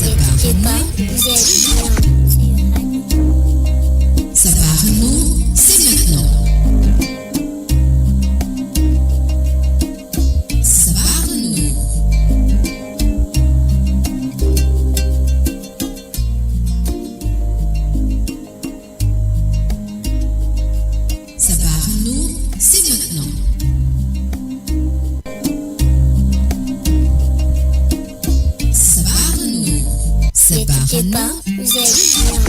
t'inquiète pas, vous êtes bien. Ça part nous, c'est maintenant. Ça part nous. Ça part nous, c'est maintenant. Ça part nous. Ça part T'inquiète pas, nous. vous êtes bien.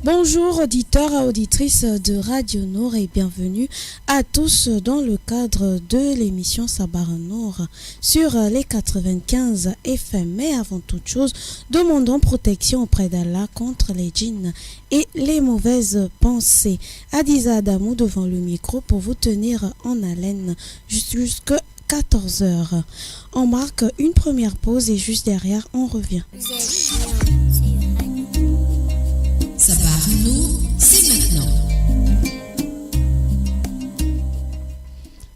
Bonjour auditeurs et auditrices de Radio Nord et bienvenue à tous dans le cadre de l'émission Sabar Nord sur les 95 FM. Mais avant toute chose, demandons protection auprès d'Allah contre les djinns et les mauvaises pensées. Adiza Adamou devant le micro pour vous tenir en haleine jusqu'à 14h. On marque une première pause et juste derrière on revient. Vous êtes bien. Ça part nous, c'est maintenant.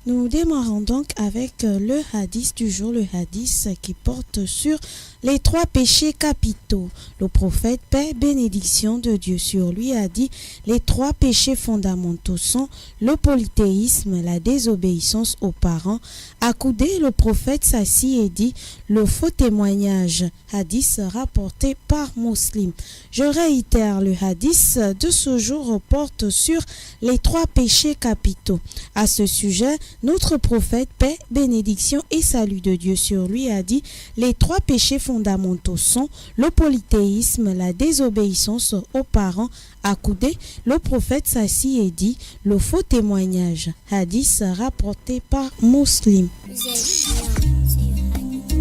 Nous démarrons donc avec le hadith du jour, le hadith qui porte sur les 3 péchés capitaux. Le prophète, paix et bénédiction de Dieu sur lui, a dit les 3 péchés fondamentaux sont le polythéisme, la désobéissance aux parents. Accoudé, le prophète s'assit et dit le faux témoignage. Hadith rapporté par Muslim. Je réitère, le hadith de ce jour porte sur les 3 péchés capitaux. À ce sujet, notre prophète, paix, bénédiction et salut de Dieu sur lui, a dit les 3 péchés fondamentaux sont le polythéisme, la désobéissance aux parents. Accoudé, le prophète s'assit et dit le faux témoignage. Hadith rapporté par Muslim. Vous êtes bien.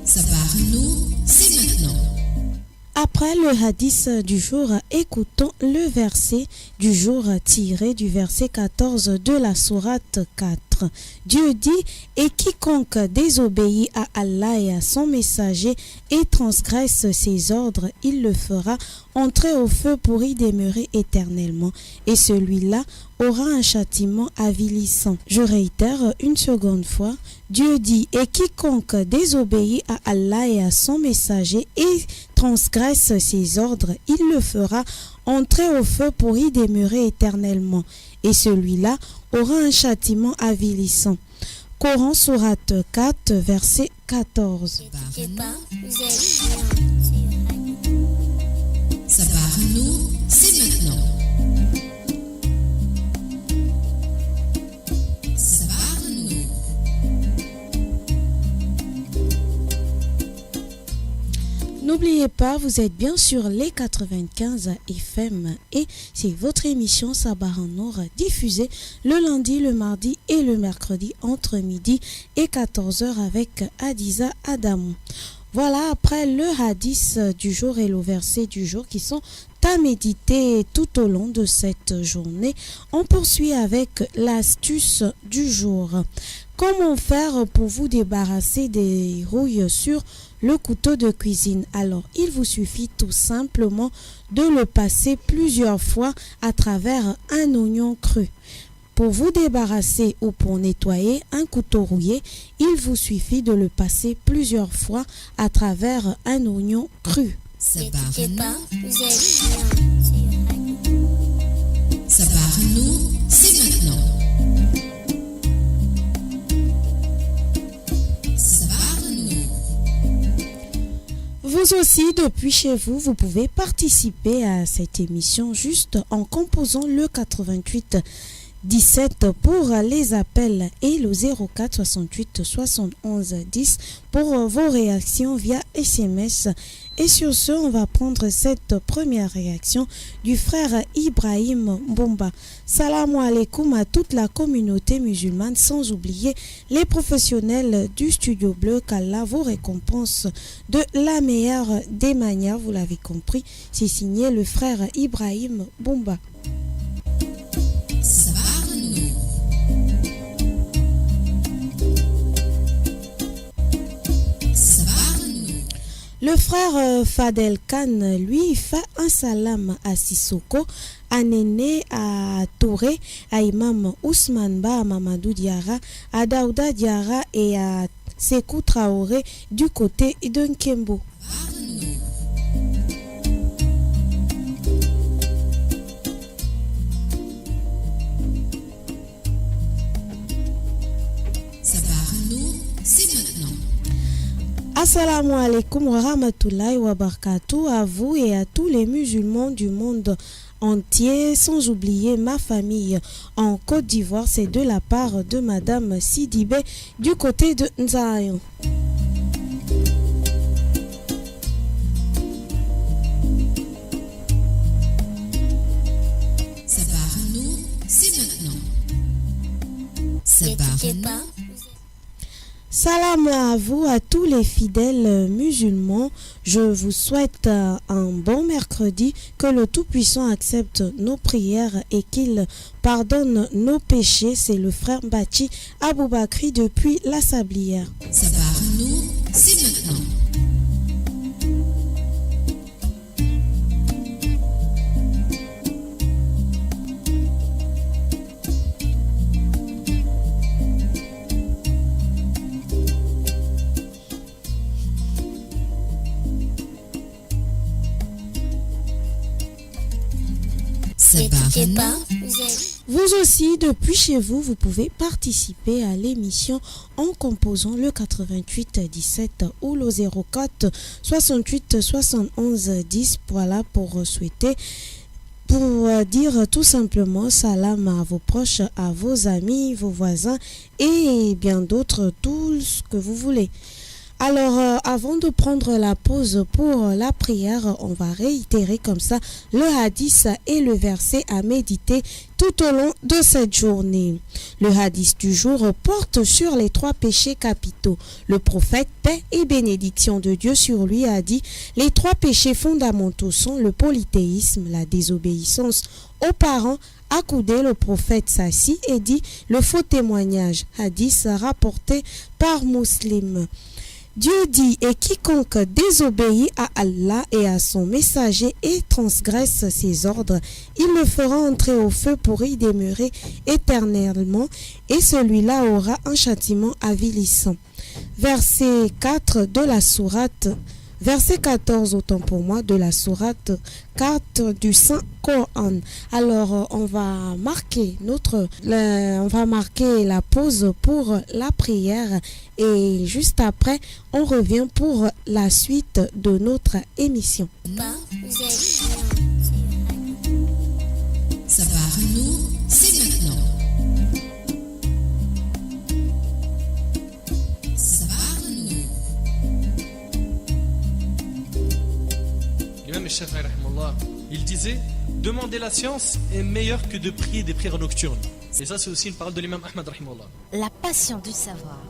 Ça part nous, c'est maintenant. Après le hadith du jour, écoutons le verset du jour tiré du verset 14 de la sourate 4. Dieu dit « Et quiconque désobéit à Allah et à son messager et transgresse ses ordres, il le fera entrer au feu pour y demeurer éternellement. Et celui-là aura un châtiment avilissant. » Je réitère une seconde fois. Dieu dit « Et quiconque désobéit à Allah et à son messager et transgresse ses ordres, il le fera entrer au feu pour y demeurer éternellement. Et celui-là aura un châtiment avilissant. » Coran sourate 4, verset 14. T'inquiète pas, vous êtes bien. Ça part nous, c'est maintenant. Ça part nous. N'oubliez pas, vous êtes bien sur les 95 FM et c'est votre émission Sabar Nord diffusée le lundi, le mardi et le mercredi entre midi et 14h avec Adiza Adamou. Voilà, après le hadith du jour et le verset du jour qui sont à méditer tout au long de cette journée, on poursuit avec l'astuce du jour. Comment faire pour vous débarrasser des rouilles sur le couteau de cuisine? Alors, il vous suffit tout simplement de le passer plusieurs fois à travers un oignon cru. Pour vous débarrasser ou pour nettoyer un couteau rouillé, il vous suffit de le passer plusieurs fois à travers un oignon cru. Ça part T'inquiète pas, nous, vous êtes bien. ça part nous, c'est maintenant. Ça part nous. Vous aussi, depuis chez vous, vous pouvez participer à cette émission juste en composant le 88 17 pour les appels et le 04 68 71 10 pour vos réactions via SMS. Et sur ce, on va prendre cette première réaction du frère Ibrahim Bomba. Salam alaikum à toute la communauté musulmane, sans oublier les professionnels du Studio Bleu, qu'Allah vous récompense de la meilleure des manières, vous l'avez compris. C'est signé le frère Ibrahim Bomba. Ça part nous. Ça part nous. Le frère Fadel Khan, lui, fait un salam à Sissoko, à Néné, à Touré, à Imam Ousmane Ba, à Mamadou Diarra, à Daouda Diarra et à Sekou Traoré du côté de Nkembo. C'est maintenant. Assalamu alaikum wa rahmatullahi wa barakatuh à vous et à tous les musulmans du monde entier, sans oublier ma famille en Côte d'Ivoire. C'est de la part de Madame Sidibé du côté de Nzayon. Sabarano, c'est maintenant. N'hésitez pas. Salam à vous, à tous les fidèles musulmans. Je vous souhaite un bon mercredi, que le Tout-Puissant accepte nos prières et qu'il pardonne nos péchés. C'est le frère Bachi Aboubakri depuis la Sablière. Sabarano, c'est maintenant. N'hésitez pas. Vous aussi, depuis chez vous, vous pouvez participer à l'émission en composant le 88 17 ou le 04 68 71 10. Voilà pour souhaiter, pour dire tout simplement salam à vos proches, à vos amis, vos voisins et bien d'autres, tout ce que vous voulez. Alors, avant de prendre la pause pour la prière, on va réitérer comme ça le hadith et le verset à méditer tout au long de cette journée. Le hadith du jour porte sur les 3 péchés capitaux. Le prophète, paix et bénédiction de Dieu sur lui, a dit: les 3 péchés fondamentaux sont le polythéisme, la désobéissance aux parents, accoudé. Le prophète s'assit et dit: le faux témoignage. Hadith rapporté par Muslim. Dieu dit: et quiconque désobéit à Allah et à son messager et transgresse ses ordres, il le fera entrer au feu pour y demeurer éternellement, et celui-là aura un châtiment avilissant. Verset 4 de la sourate, verset 14 autant pour moi de la sourate 4 du Saint-Coran. Alors on va marquer la pause pour la prière et juste après on revient pour la suite de notre émission. Sabarano, c'est maintenant. L'imam Shafi'i, rahimahullah, il disait: demander la science est meilleur que de prier des prières nocturnes. Et ça, c'est aussi une parole de l'imam Ahmad, rahimahullah. La passion du savoir.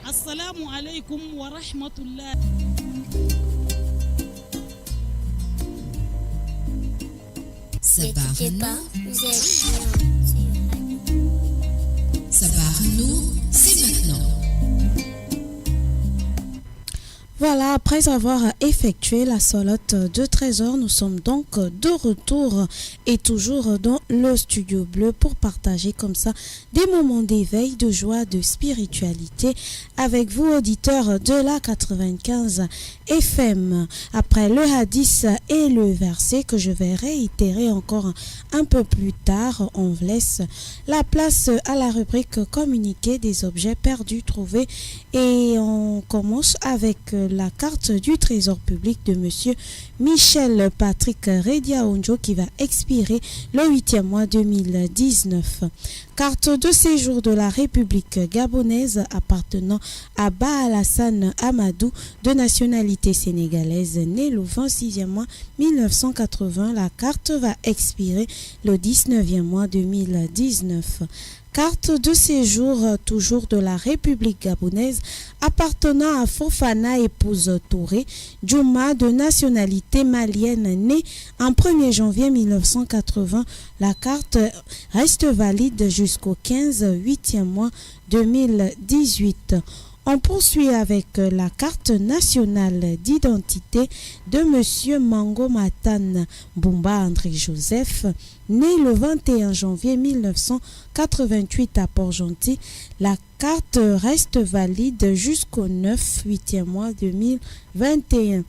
Assalamu alaikum wa rahmatullah. N'hésitez pas. Sabarano, c'est maintenant. Voilà, après avoir effectué la solote de 13 heures, nous sommes donc de retour et toujours dans le studio bleu pour partager comme ça des moments d'éveil, de joie, de spiritualité avec vous, auditeurs de la 95 FM. Après le hadith et le verset que je vais réitérer encore un peu plus tard, on laisse la place à la rubrique communiquer des objets perdus, trouvés, et on commence avec la carte du trésor public de monsieur Michel Patrick Redia-Onjo qui va expirer le 8e mois 2019. Carte de séjour de la République gabonaise appartenant à Ba Alassane Amadou, de nationalité sénégalaise, né le 26e mois 1980. La carte va expirer le 19e mois 2019. Carte de séjour toujours de la République gabonaise appartenant à Fofana épouse Touré Djouma, de nationalité malienne, née en 1er janvier 1980. La carte reste valide jusqu'au 15 8e mois 2018. On poursuit avec la carte nationale d'identité de M. Mango Matan Bumba André Joseph, né le 21 janvier 1988 à Port-Gentil. La carte reste valide jusqu'au 8e mois 2021.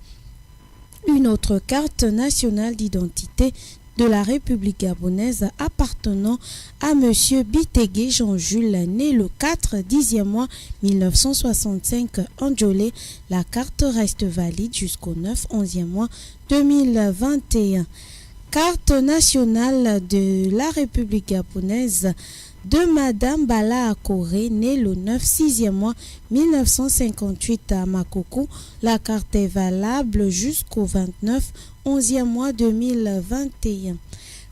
Une autre carte nationale d'identité de la République gabonaise appartenant à M. Bitege Jean-Jules, né le 10e mois 1965 en Djolé. La carte reste valide jusqu'au 11e mois 2021. Carte nationale de la République gabonaise de Madame Bala Akore, née le 6e mois 1958 à Makoko. La carte est valable jusqu'au 11e mois 2021.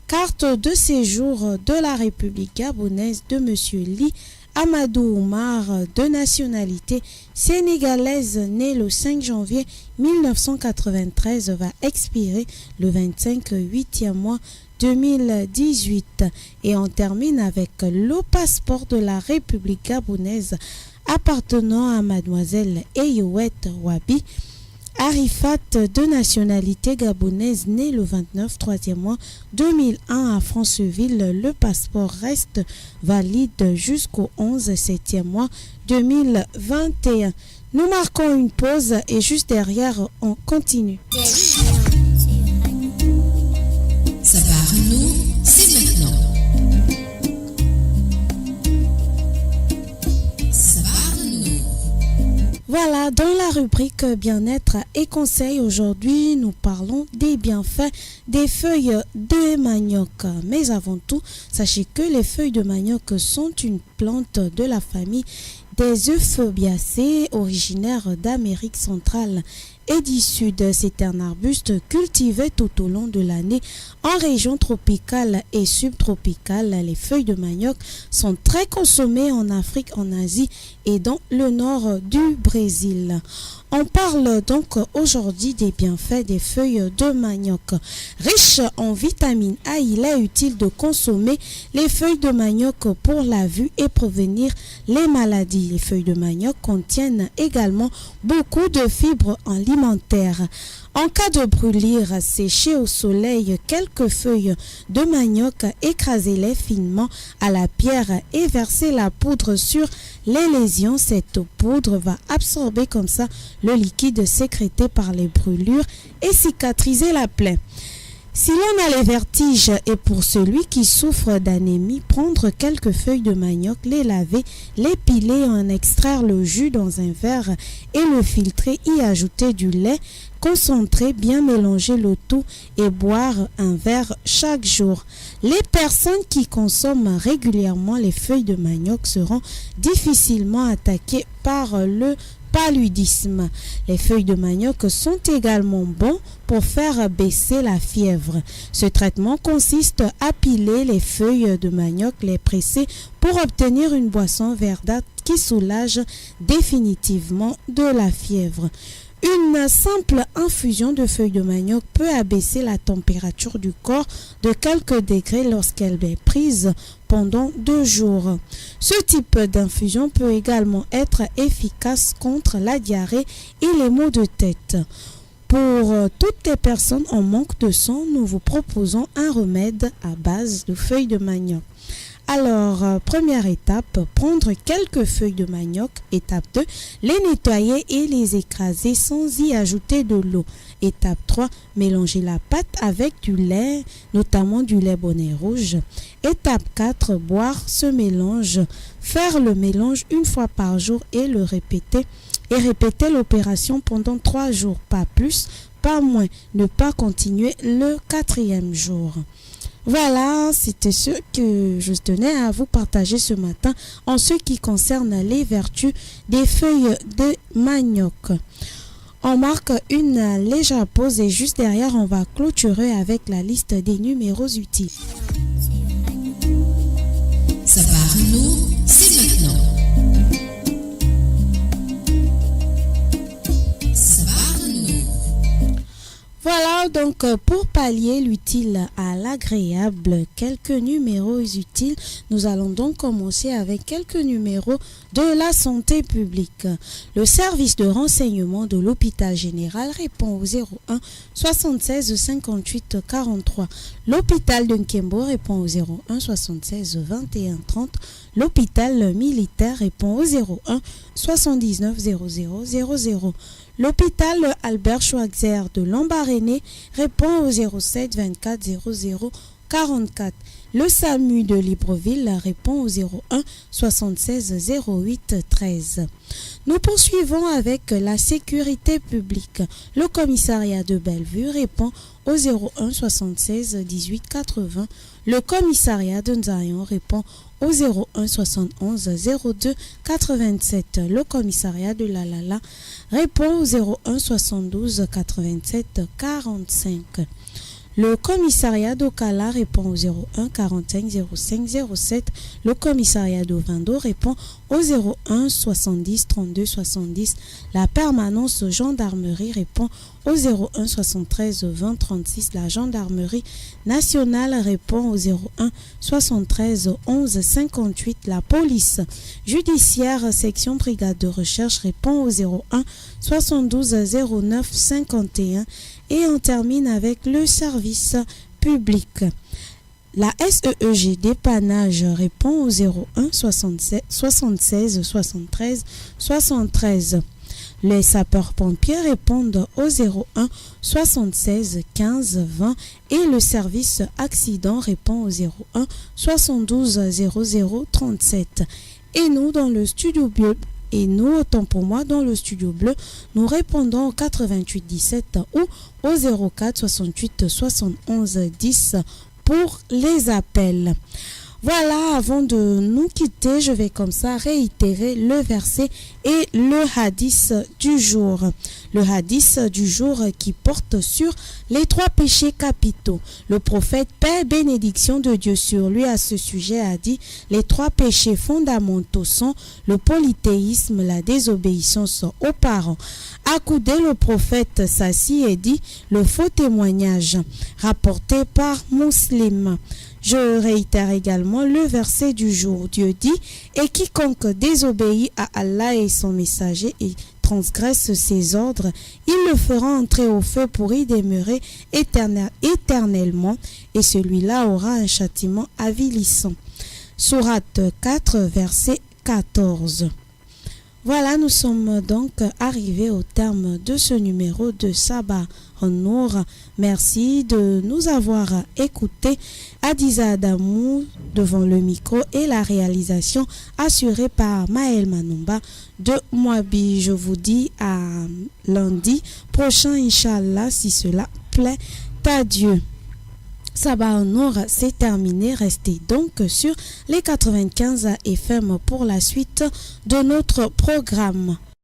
Carte de séjour de la République gabonaise de M. Li Amadou Oumar, de nationalité sénégalaise, né le 5 janvier 1993, va expirer le 8e mois 2018. Et on termine avec le passeport de la République gabonaise appartenant à mademoiselle Eyouet Wabi Arifat, de nationalité gabonaise, né le 3e mois 2001 à Franceville. Le passeport reste valide jusqu'au 7e mois 2021. Nous marquons une pause et juste derrière, on continue. Sabarno, c'est maintenant. Sabarno. Voilà, dans la rubrique bien-être et conseils, aujourd'hui, nous parlons des bienfaits des feuilles de manioc. Mais avant tout, sachez que les feuilles de manioc sont une plante de la famille des Euphobiacées, originaire d'Amérique centrale et du Sud. C'est un arbuste cultivé tout au long de l'année en région tropicale et subtropicale. Les feuilles de manioc sont très consommées en Afrique, en Asie et dans le nord du Brésil. On parle donc aujourd'hui des bienfaits des feuilles de manioc. Riche en vitamine A, il est utile de consommer les feuilles de manioc pour la vue et prévenir les maladies. Les feuilles de manioc contiennent également beaucoup de fibres alimentaires. En cas de brûlure, séchez au soleil quelques feuilles de manioc, écrasez-les finement à la pierre et versez la poudre sur les lésions. Cette poudre va absorber comme ça le liquide sécrété par les brûlures et cicatriser la plaie. Si l'on a les vertiges et pour celui qui souffre d'anémie, prendre quelques feuilles de manioc, les laver, les piler, en extraire le jus dans un verre et le filtrer, y ajouter du lait concentré, bien mélanger le tout et boire un verre chaque jour. Les personnes qui consomment régulièrement les feuilles de manioc seront difficilement attaquées par le paludisme. Les feuilles de manioc sont également bons pour faire baisser la fièvre. Ce traitement consiste à piler les feuilles de manioc, les presser pour obtenir une boisson verdâtre qui soulage définitivement de la fièvre. Une simple infusion de feuilles de manioc peut abaisser la température du corps de quelques degrés lorsqu'elle est prise pendant 2 jours. Ce type d'infusion peut également être efficace contre la diarrhée et les maux de tête. Pour toutes les personnes en manque de sang, nous vous proposons un remède à base de feuilles de manioc. Alors, première étape, prendre quelques feuilles de manioc. Étape 2, les nettoyer et les écraser sans y ajouter de l'eau. Étape 3, mélanger la pâte avec du lait, notamment du lait bonnet rouge. Étape 4, boire ce mélange. Faire le mélange une fois par jour et le répéter. Et répéter l'opération pendant 3 jours, pas plus, pas moins. Ne pas continuer le 4e jour. Voilà, c'était ce que je tenais à vous partager ce matin en ce qui concerne les vertus des feuilles de manioc. On marque une légère pause et juste derrière, on va clôturer avec la liste des numéros utiles. Sabarno, c'est maintenant. Voilà, Alors donc, pour pallier l'utile à l'agréable, quelques numéros utiles. Nous allons donc commencer avec quelques numéros de la santé publique. Le service de renseignement de l'hôpital général répond au 01 76 58 43. L'hôpital de Nkembo répond au 01 76 21 30. L'hôpital militaire répond au 01 79 00 00. L'hôpital Albert Schweitzer de Lambaréné répond au 07 24 00 44. Le SAMU de Libreville répond au 01 76 08 13. Nous poursuivons avec la sécurité publique. Le commissariat de Bellevue répond au 01 76 18 80. Le commissariat de Nzayon répond au 01 71 02 87. Le commissariat de Lalala répond au 01 72 87 45. Le commissariat d'Okala répond au 01 45 05 07. Le commissariat d'Ovando répond au 01 70 32 70. La permanence gendarmerie répond au 01 73 20 36. La gendarmerie nationale répond au 01 73 11 58. La police judiciaire section brigade de recherche répond au 01 72 09 51. Et on termine avec le service public. La SEEG dépannage répond au 01 76 73 73. Les sapeurs-pompiers répondent au 01 76 15 20 et le service accident répond au 01 72 00 37. Et nous, dans le studio bleu, autant pour moi, dans le studio bleu, nous répondons au 88 17 ou au 04 68 71 10 pour les appels. Voilà, avant de nous quitter, je vais comme ça réitérer le verset et le hadith du jour. Le hadith du jour qui porte sur les 3 péchés capitaux. Le prophète, paix et bénédiction de Dieu sur lui à ce sujet, a dit: les 3 péchés fondamentaux sont le polythéisme, la désobéissance aux parents. Accoudé, le prophète s'assit et dit: le faux témoignage, rapporté par Muslim. Je réitère également le verset du jour. Dieu dit: et quiconque désobéit à Allah et son messager et transgresse ses ordres, il le fera entrer au feu pour y demeurer éternellement, et celui-là aura un châtiment avilissant. Sourate 4, verset 14. Voilà, nous sommes donc arrivés au terme de ce numéro de Sabah Nour. Merci de nous avoir écoutés. Adiza Adamou devant le micro et la réalisation assurée par Maël Manumba de Moabi. Je vous dis à lundi prochain, Inch'Allah, si cela plaît à Dieu. Sabah Nour, c'est terminé. Restez donc sur les 95 FM pour la suite de notre programme.